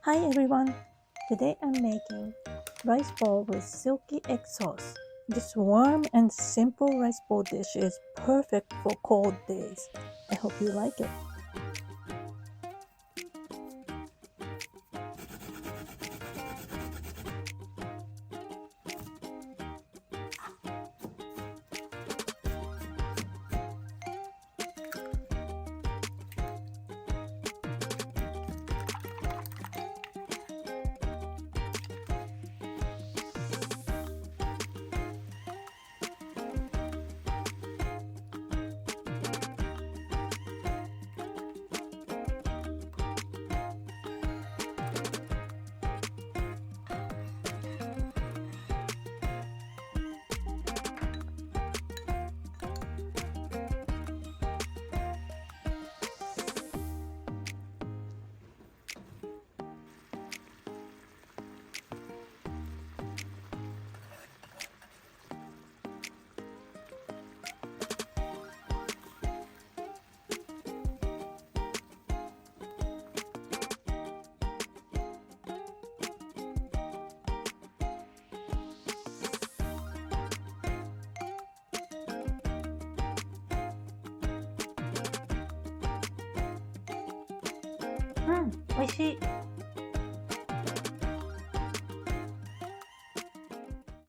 Hi everyone! Today I'm making rice ball with silky egg sauce. This warm and simple rice bowl dish is perfect for cold days. I hope you like it.